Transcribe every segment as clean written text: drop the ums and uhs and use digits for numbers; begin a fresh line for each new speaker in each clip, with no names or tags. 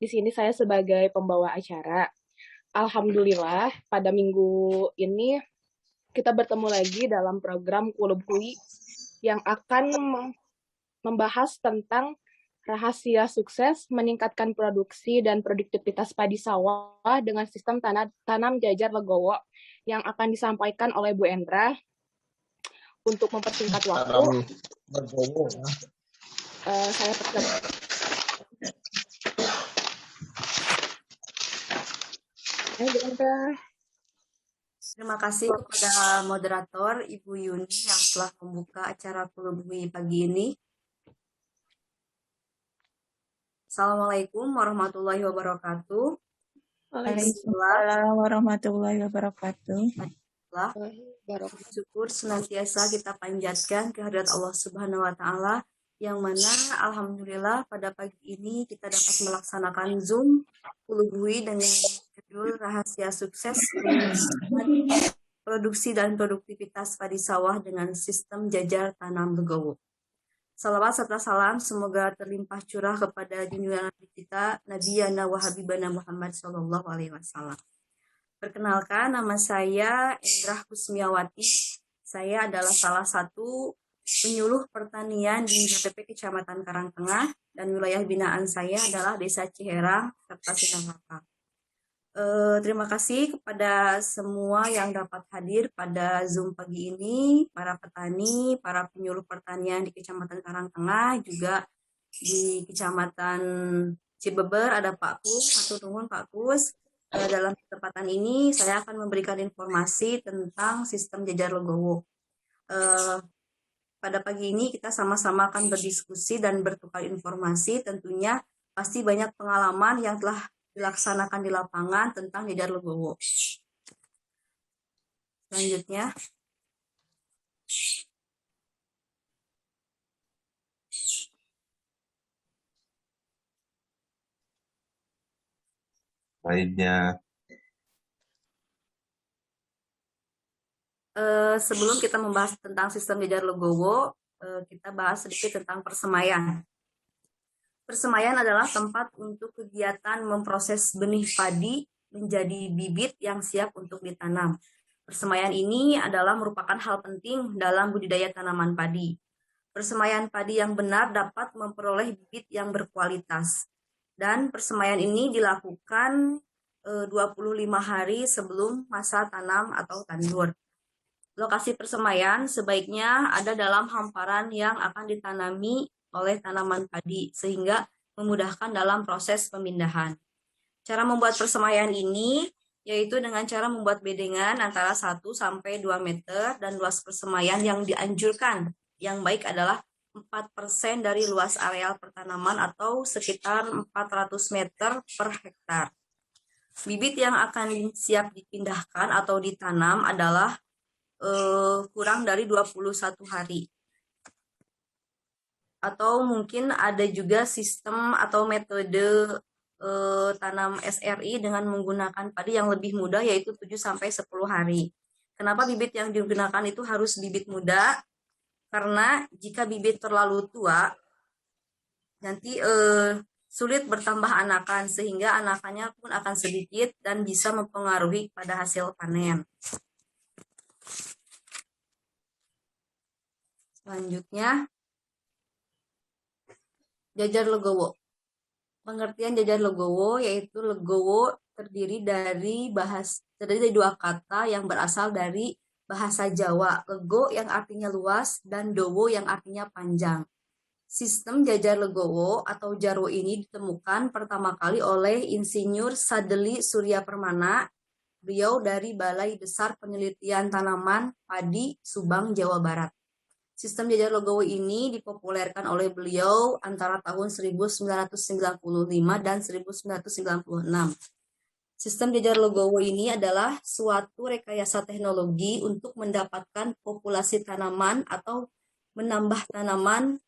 Di sini saya sebagai pembawa acara. Alhamdulillah, pada minggu ini kita bertemu lagi dalam program Kulub Hui yang akan membahas tentang rahasia sukses meningkatkan produksi dan produktivitas padi sawah dengan sistem tanam jajar legowo yang akan disampaikan oleh Bu Endra. Untuk mempersingkat waktu, saya persilakan.
Terima kasih kepada moderator Ibu Yuni yang telah membuka acara Kulub Hui pagi ini. Assalamualaikum warahmatullahi wabarakatuh.
Waalaikumsalam warahmatullahi wabarakatuh.
Syukur senantiasa kita panjatkan kehadirat Allah Subhanahu wa Ta'ala, yang mana alhamdulillah pada pagi ini kita dapat melaksanakan Zoom Kulub Hui dengan judul Rahasia Sukses Produksi dan Produktivitas Padi Sawah dengan Sistem Jajar Tanam Legowo. Salawat serta salam semoga terlimpah curah kepada junjungan Nabi kita, Nabiyana wa Habibana Muhammad Sallallahu Alaihi Wasallam. Perkenalkan, nama saya Endra Kusmiawati. Saya adalah salah satu penyuluh pertanian di DPP Kecamatan Karangtengah, dan wilayah binaan saya adalah Desa Ciherang serta Sinangaka. Terima kasih kepada semua yang dapat hadir pada Zoom pagi ini, para petani, para penyuluh pertanian di Kecamatan Karangtengah, juga di Kecamatan Cibeber ada Pak Kus, satu nuhun Pak Kus. Dalam kesempatan ini saya akan memberikan informasi tentang sistem jajar legowo. Pada pagi ini kita sama-sama akan berdiskusi dan bertukar informasi, tentunya pasti banyak pengalaman yang telah dilaksanakan di lapangan tentang jajar legowo. Selanjutnya, sebelum kita membahas tentang sistem jajar legowo, kita bahas sedikit tentang persemaian. Persemaian adalah tempat untuk kegiatan memproses benih padi menjadi bibit yang siap untuk ditanam. Persemaian ini adalah merupakan hal penting dalam budidaya tanaman padi. Persemaian padi yang benar dapat memperoleh bibit yang berkualitas. Dan persemaian ini dilakukan 25 hari sebelum masa tanam atau tandur. Lokasi persemaian sebaiknya ada dalam hamparan yang akan ditanami oleh tanaman padi, sehingga memudahkan dalam proses pemindahan. Cara membuat persemaian ini yaitu dengan cara membuat bedengan antara 1 sampai 2 meter, dan luas persemaian yang dianjurkan yang baik adalah 4% dari luas areal pertanaman atau sekitar 400 meter per hektar. Bibit yang akan siap dipindahkan atau ditanam adalah kurang dari 21 hari. Atau mungkin ada juga sistem atau metode tanam SRI dengan menggunakan padi yang lebih muda, yaitu 7-10 hari. Kenapa bibit yang digunakan itu harus bibit muda? Karena jika bibit terlalu tua, nanti sulit bertambah anakan, sehingga anakannya pun akan sedikit dan bisa mempengaruhi pada hasil panen. Selanjutnya, jajar legowo. Pengertian jajar legowo yaitu legowo terdiri dari 2 kata yang berasal dari bahasa Jawa, lego yang artinya luas dan dowo yang artinya panjang. Sistem jajar legowo atau jarwo ini ditemukan pertama kali oleh Insinyur Sadeli Surya Permana. Beliau dari Balai Besar Penelitian Tanaman Padi Subang, Jawa Barat. Sistem jajar legowo ini dipopulerkan oleh beliau antara tahun 1995 dan 1996. Sistem jajar legowo ini adalah suatu rekayasa teknologi untuk mendapatkan populasi tanaman atau menambah tanaman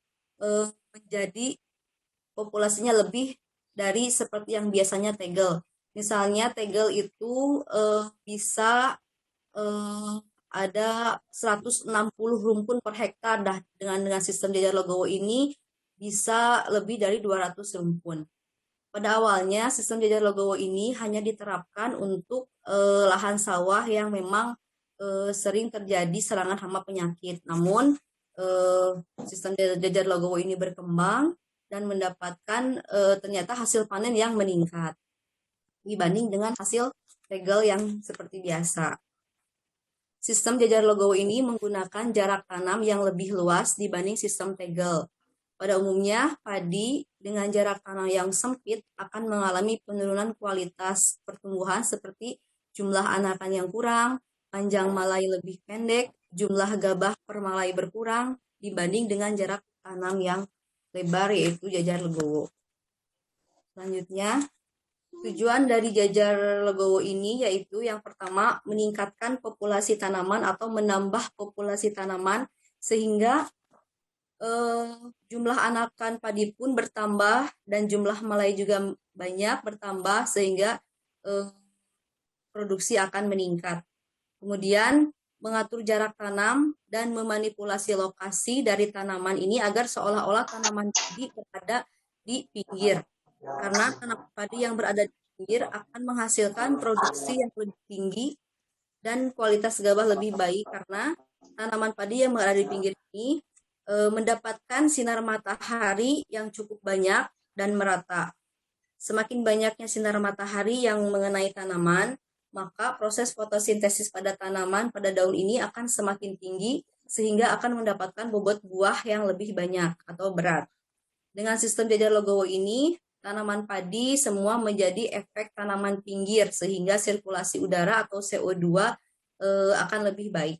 menjadi populasinya lebih dari seperti yang biasanya tegel. Misalnya tegel itu bisa ada 160 rumpun per hektar. Dengan sistem jajar legowo ini bisa lebih dari 200 rumpun. Pada awalnya sistem jajar legowo ini hanya diterapkan untuk lahan sawah yang memang sering terjadi serangan hama penyakit. Namun sistem jajar legowo ini berkembang dan mendapatkan ternyata hasil panen yang meningkat dibanding dengan hasil tegel yang seperti biasa. Sistem jajar legowo ini menggunakan jarak tanam yang lebih luas dibanding sistem tegel. Pada umumnya, padi dengan jarak tanam yang sempit akan mengalami penurunan kualitas pertumbuhan seperti jumlah anakan yang kurang, panjang malai lebih pendek, jumlah gabah per malai berkurang dibanding dengan jarak tanam yang lebar, yaitu jajar legowo. Selanjutnya, tujuan dari jajar legowo ini yaitu yang pertama meningkatkan populasi tanaman atau menambah populasi tanaman sehingga jumlah anakan padi pun bertambah dan jumlah malai juga banyak bertambah sehingga produksi akan meningkat. Kemudian mengatur jarak tanam dan memanipulasi lokasi dari tanaman ini agar seolah-olah tanaman padi berada di pinggir. Karena tanaman padi yang berada di pinggir akan menghasilkan produksi yang lebih tinggi dan kualitas gabah lebih baik karena tanaman padi yang berada di pinggir ini mendapatkan sinar matahari yang cukup banyak dan merata. Semakin banyaknya sinar matahari yang mengenai tanaman, maka proses fotosintesis pada tanaman pada daun ini akan semakin tinggi sehingga akan mendapatkan bobot buah yang lebih banyak atau berat. Dengan sistem jajar legowo ini, tanaman padi semua menjadi efek tanaman pinggir sehingga sirkulasi udara atau CO2 akan lebih baik.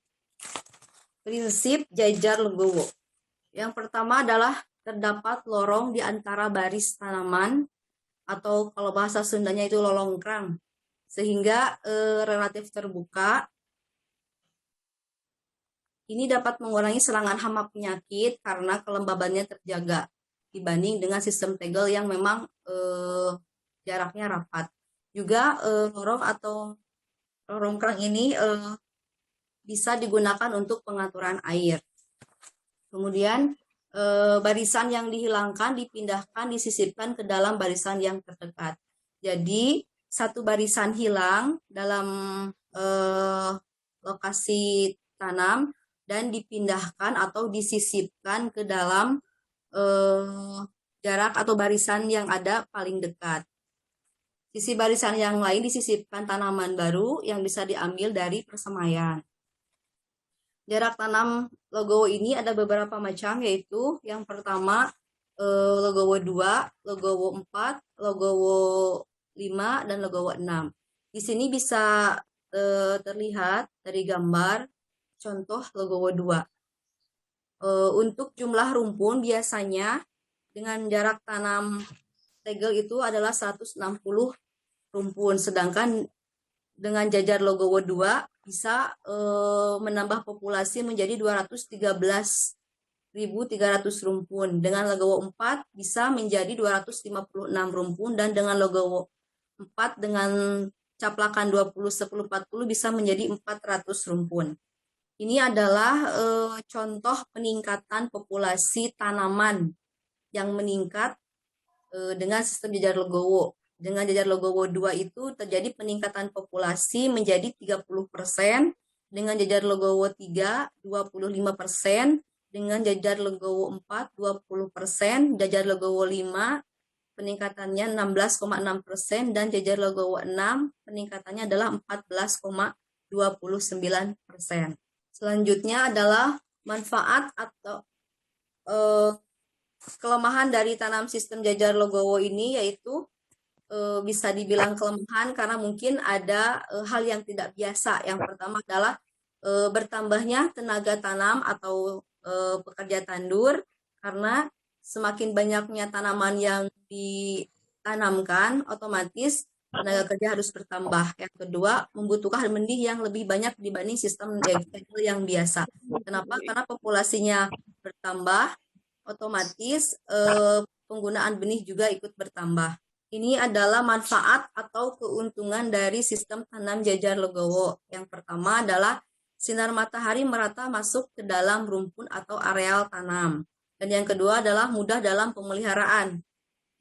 Prinsip jajar legowo. Yang pertama adalah terdapat lorong di antara baris tanaman atau kalau bahasa Sundanya itu lolongkrang sehingga relatif terbuka. Ini dapat mengurangi serangan hama penyakit karena kelembabannya terjaga dibanding dengan sistem tegel yang memang jaraknya rapat. Juga lorong atau lorongkrang ini bisa digunakan untuk pengaturan air. Kemudian barisan yang dihilangkan dipindahkan, disisipkan ke dalam barisan yang terdekat. Jadi satu barisan hilang dalam lokasi tanam dan dipindahkan atau disisipkan ke dalam jarak atau barisan yang ada paling dekat. Sisi barisan yang lain disisipkan tanaman baru yang bisa diambil dari persemaian. Jarak tanam legowo ini ada beberapa macam, yaitu yang pertama legowo 2, legowo 4, legowo 5, dan legowo 6. Di sini bisa terlihat dari gambar contoh legowo 2. Untuk jumlah rumpun biasanya dengan jarak tanam tegel itu adalah 160 rumpun, sedangkan dengan jajar legowo 2 bisa menambah populasi menjadi 213.300 rumpun. Dengan legowo 4 bisa menjadi 256 rumpun dan dengan legowo 4 dengan caplakan 20-10-40 bisa menjadi 400 rumpun. Ini adalah contoh peningkatan populasi tanaman yang meningkat dengan sistem jajar legowo. Dengan jajar legowo 2 itu terjadi peningkatan populasi menjadi 30%, dengan jajar legowo 3 25%, dengan jajar legowo 4 20%, jajar legowo 5 peningkatannya 16,6% dan jajar legowo 6 peningkatannya adalah 14,29%. Selanjutnya adalah manfaat atau kelemahan dari tanam sistem jajar legowo ini, yaitu bisa dibilang kelemahan karena mungkin ada hal yang tidak biasa. Yang pertama adalah bertambahnya tenaga tanam atau pekerja tandur, karena semakin banyaknya tanaman yang ditanamkan, otomatis tenaga kerja harus bertambah. Yang kedua, membutuhkan benih yang lebih banyak dibanding sistem tegel yang biasa. Kenapa? Karena populasinya bertambah, otomatis penggunaan benih juga ikut bertambah. Ini adalah manfaat atau keuntungan dari sistem tanam jajar legowo. Yang pertama adalah sinar matahari merata masuk ke dalam rumpun atau areal tanam. Dan yang kedua adalah mudah dalam pemeliharaan.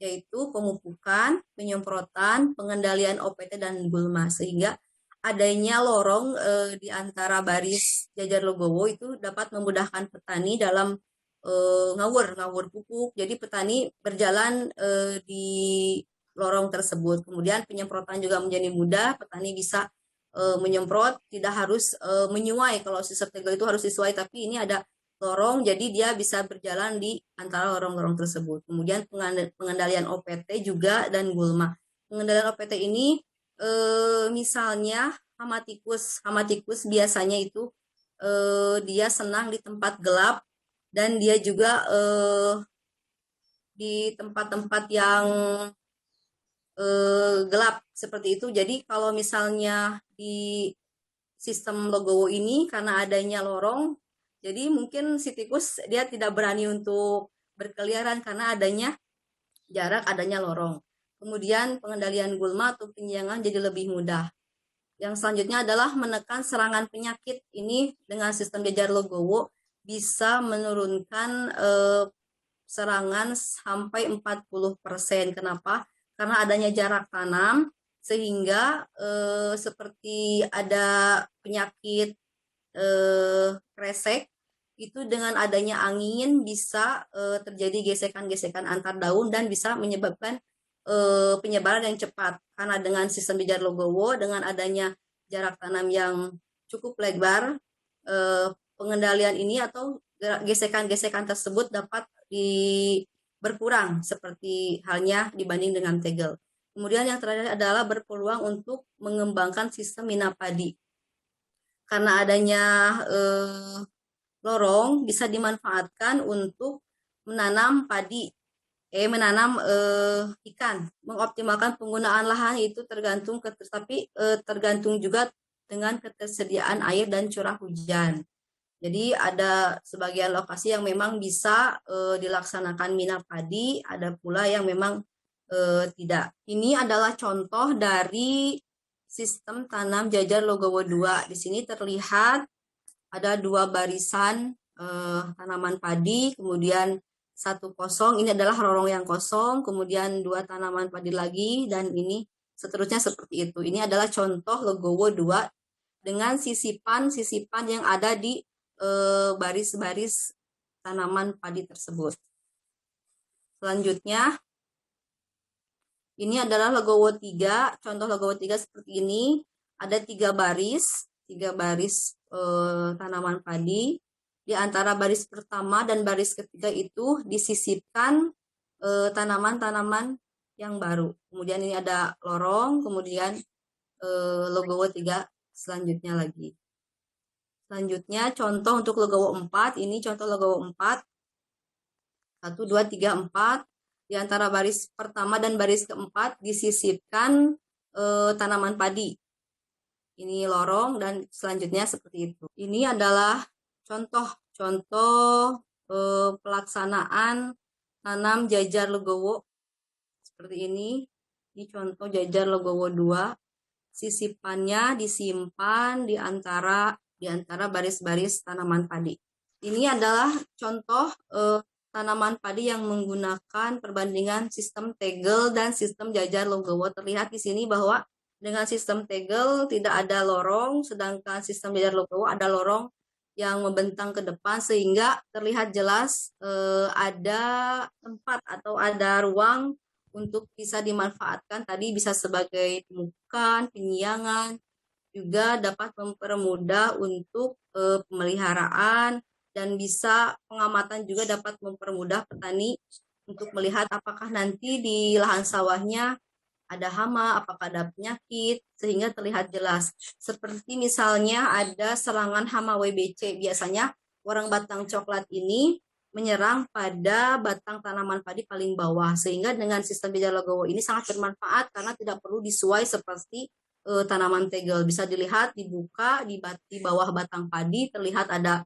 yaitu pemupukan, penyemprotan, pengendalian OPT dan gulma, sehingga adanya lorong di antara baris jajar legowo itu dapat memudahkan petani dalam ngawur pupuk. Jadi petani berjalan di lorong tersebut. Kemudian penyemprotan juga menjadi mudah, petani bisa menyemprot, tidak harus menyuai. Kalau sistem tegel itu harus disuai, tapi ini ada lorong, jadi dia bisa berjalan di antara lorong-lorong tersebut. Kemudian pengendalian OPT juga dan gulma. Pengendalian OPT ini misalnya hama tikus biasanya itu dia senang di tempat gelap dan dia juga di tempat-tempat yang gelap seperti itu. Jadi kalau misalnya di sistem legowo ini karena adanya lorong, jadi mungkin si tikus dia tidak berani untuk berkeliaran karena adanya jarak, adanya lorong. Kemudian pengendalian gulma atau penyiangan jadi lebih mudah. Yang selanjutnya adalah menekan serangan penyakit. Ini dengan sistem jajar legowo bisa menurunkan serangan sampai 40%. Kenapa? Karena adanya jarak tanam, sehingga seperti ada penyakit kresek, itu dengan adanya angin bisa terjadi gesekan-gesekan antar daun dan bisa menyebabkan penyebaran yang cepat. Karena dengan sistem jajar legowo, dengan adanya jarak tanam yang cukup lebar, pengendalian ini atau gesekan-gesekan tersebut dapat berkurang seperti halnya dibanding dengan tegel. Kemudian yang terakhir adalah berpeluang untuk mengembangkan sistem minapadi. Karena adanya lorong bisa dimanfaatkan untuk menanam padi, menanam ikan. Mengoptimalkan penggunaan lahan itu tergantung juga dengan ketersediaan air dan curah hujan. Jadi ada sebagian lokasi yang memang bisa dilaksanakan minap padi, ada pula yang memang tidak. Ini adalah contoh dari sistem tanam jajar legowo 2. Di sini terlihat ada 2 barisan tanaman padi, kemudian 1 kosong, ini adalah lorong yang kosong, kemudian 2 tanaman padi lagi, dan ini seterusnya seperti itu. Ini adalah contoh legowo 2 dengan sisipan-sisipan yang ada di baris-baris tanaman padi tersebut. Selanjutnya, ini adalah legowo 3, contoh legowo 3 seperti ini, ada 3 baris tanaman padi. Di antara baris pertama dan baris ketiga itu disisipkan tanaman-tanaman yang baru. Kemudian ini ada lorong, kemudian legowo 3 selanjutnya lagi. Selanjutnya contoh untuk legowo 4, ini contoh legowo 4. 1, 2, 3, 4. Di antara baris pertama dan baris keempat disisipkan tanaman padi. Ini lorong dan selanjutnya seperti itu. Ini adalah contoh pelaksanaan tanam jajar legowo seperti ini. Ini contoh jajar legowo 2. Sisipannya disimpan di antara baris-baris tanaman padi. Ini adalah contoh tanaman padi yang menggunakan perbandingan sistem tegel dan sistem jajar legowo. Terlihat di sini bahwa dengan sistem tegel tidak ada lorong, sedangkan sistem jajar legowo ada lorong yang membentang ke depan, sehingga terlihat jelas ada tempat atau ada ruang untuk bisa dimanfaatkan. Tadi bisa sebagai pemupukan, penyiangan, juga dapat mempermudah untuk pemeliharaan, dan bisa pengamatan juga dapat mempermudah petani untuk melihat apakah nanti di lahan sawahnya ada hama, apakah ada penyakit, sehingga terlihat jelas. Seperti misalnya ada serangan hama WBC, biasanya warang batang coklat ini menyerang pada batang tanaman padi paling bawah, sehingga dengan sistem jajar legowo ini sangat bermanfaat karena tidak perlu disuai seperti tanaman tegel. Bisa dilihat dibuka di bawah batang padi terlihat ada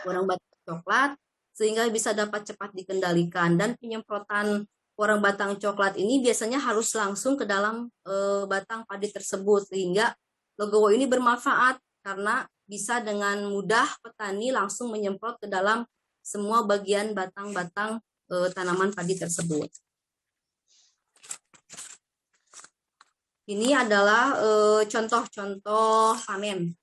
warang batang coklat, sehingga bisa dapat cepat dikendalikan. Dan penyemprotan warang batang coklat ini biasanya harus langsung ke dalam batang padi tersebut, sehingga legowo ini bermanfaat karena bisa dengan mudah petani langsung menyemprot ke dalam semua bagian batang-batang tanaman padi tersebut. Ini adalah contoh-contoh panen.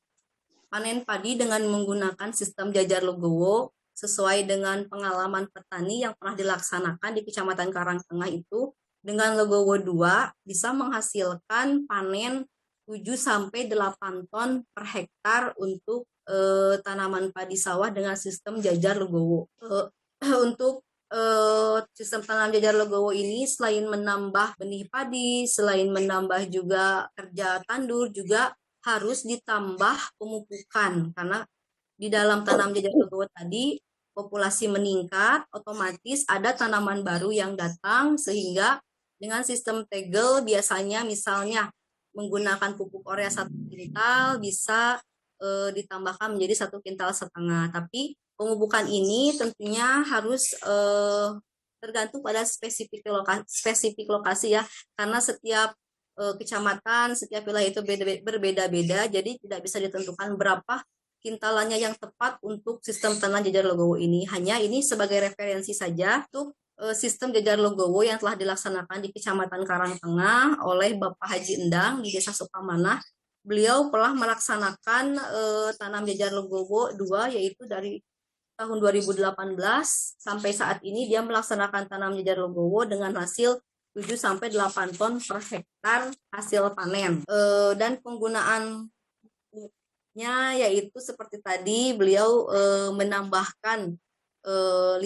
Panen padi dengan menggunakan sistem jajar legowo sesuai dengan pengalaman petani yang pernah dilaksanakan di Kecamatan Karangtengah itu. Dengan legowo 2 bisa menghasilkan panen 7-8 ton per hektar untuk tanaman padi sawah dengan sistem jajar legowo. Untuk sistem tanam jajar legowo ini selain menambah benih padi, selain menambah juga kerja tandur, juga harus ditambah pemupukan karena di dalam tanam jajar legowo tadi populasi meningkat, otomatis ada tanaman baru yang datang sehingga dengan sistem tegel biasanya misalnya menggunakan pupuk urea 1 kintal bisa ditambahkan menjadi 1,5 kintal. Tapi pemupukan ini tentunya harus tergantung pada spesifik lokasi ya, karena setiap kecamatan, setiap wilayah itu berbeda-beda, jadi tidak bisa ditentukan berapa kintalannya yang tepat untuk sistem tanam jajar legowo ini. Hanya ini sebagai referensi saja untuk sistem jajar legowo yang telah dilaksanakan di Kecamatan Karangtengah oleh Bapak Haji Endang di Desa Sukamanah. Beliau telah melaksanakan tanam jajar legowo 2, yaitu dari tahun 2018 sampai saat ini dia melaksanakan tanam jajar legowo dengan hasil 7-8 ton per hektar hasil panen. Dan penggunaannya yaitu seperti tadi beliau menambahkan 50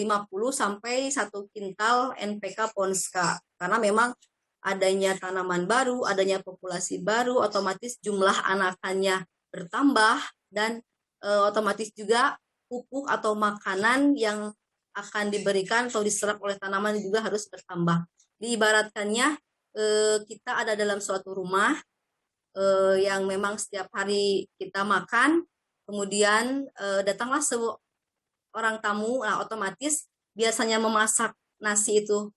sampai 1 kintal NPK Ponska karena memang adanya tanaman baru, adanya populasi baru, otomatis jumlah anakannya bertambah dan otomatis juga pupuk atau makanan yang akan diberikan atau diserap oleh tanaman juga harus bertambah. Diibaratkannya kita ada dalam suatu rumah yang memang setiap hari kita makan, kemudian datanglah seorang tamu, nah otomatis biasanya memasak nasi itu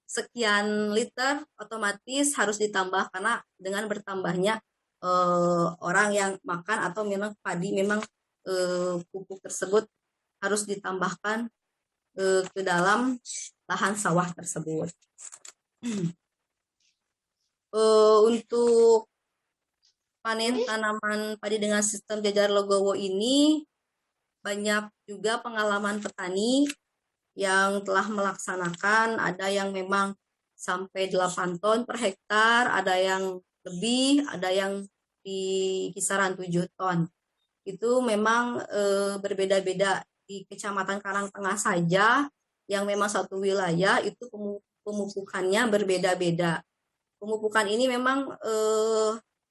sekian liter, otomatis harus ditambah karena dengan bertambahnya orang yang makan atau memang padi memang pupuk tersebut harus ditambahkan ke dalam lahan sawah tersebut. Untuk panen tanaman padi dengan sistem jajar legowo ini banyak juga pengalaman petani yang telah melaksanakan, ada yang memang sampai 8 ton per hektar, ada yang lebih, ada yang di kisaran 7 ton. Itu memang berbeda-beda di Kecamatan Karangtengah saja yang memang satu wilayah itu pemupukannya berbeda-beda. Pemupukan ini memang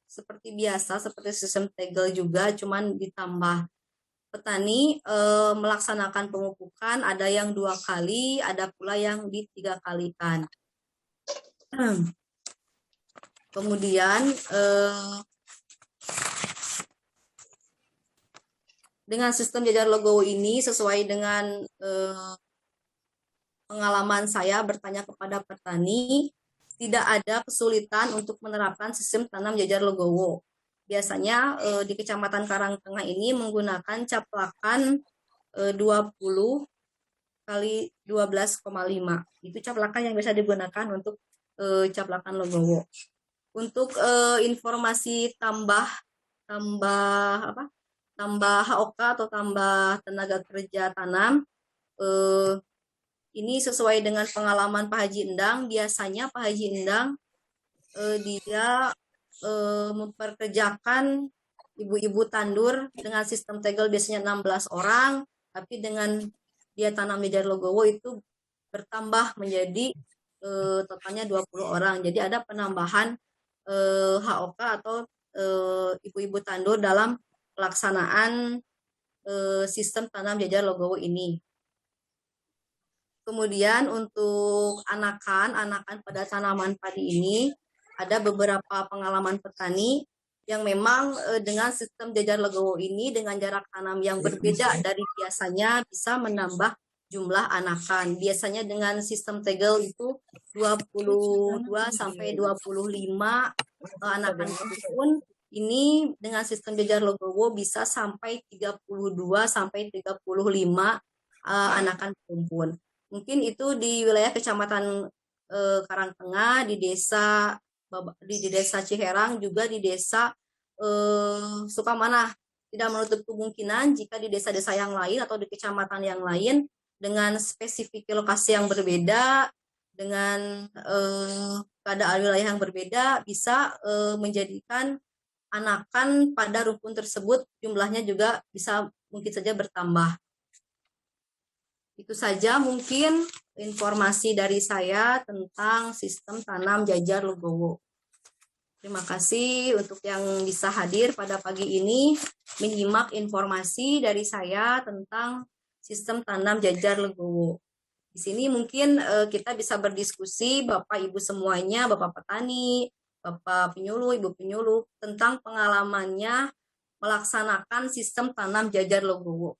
seperti biasa, seperti sistem tegel juga, cuman ditambah. Petani melaksanakan pemupukan ada yang 2 kali, ada pula yang di 3 kalikan. Kemudian dengan sistem jajar legowo ini sesuai dengan pengalaman saya bertanya kepada petani, tidak ada kesulitan untuk menerapkan sistem tanam jajar legowo. Biasanya di Kecamatan Karangtengah ini menggunakan caplakan 20 kali 12,5. Itu caplakan yang bisa digunakan untuk caplakan legowo. Untuk informasi tambah HOK atau tambah tenaga kerja tanam, ini sesuai dengan pengalaman Pak Haji Endang. Biasanya Pak Haji Endang dia memperkerjakan ibu-ibu tandur dengan sistem tegel biasanya 16 orang, tapi dengan dia tanam jajar legowo itu bertambah menjadi totalnya 20 orang. Jadi ada penambahan HOK atau ibu-ibu tandur dalam pelaksanaan sistem tanam jajar legowo ini. Kemudian untuk anakan pada tanaman padi ini ada beberapa pengalaman petani yang memang dengan sistem jajar legowo ini dengan jarak tanam yang berbeda dari biasanya bisa menambah jumlah anakan. Biasanya dengan sistem tegel itu 22 sampai 25 anakan per pohon. Ini dengan sistem jajar legowo bisa sampai 32 sampai 35 anakan per pohon. Mungkin itu di wilayah Kecamatan Karangtengah, di Desa di desa Ciherang, juga di desa Sukamanah. Tidak menutup kemungkinan jika di desa-desa yang lain atau di kecamatan yang lain dengan spesifik lokasi yang berbeda, dengan keadaan wilayah yang berbeda, bisa menjadikan anakan pada rukun tersebut jumlahnya juga bisa mungkin saja bertambah. Itu saja mungkin informasi dari saya tentang sistem tanam jajar legowo. Terima kasih untuk yang bisa hadir pada pagi ini menyimak informasi dari saya tentang sistem tanam jajar legowo. Di sini mungkin kita bisa berdiskusi Bapak Ibu semuanya, Bapak petani, Bapak penyuluh, Ibu penyuluh, tentang pengalamannya melaksanakan sistem tanam jajar legowo.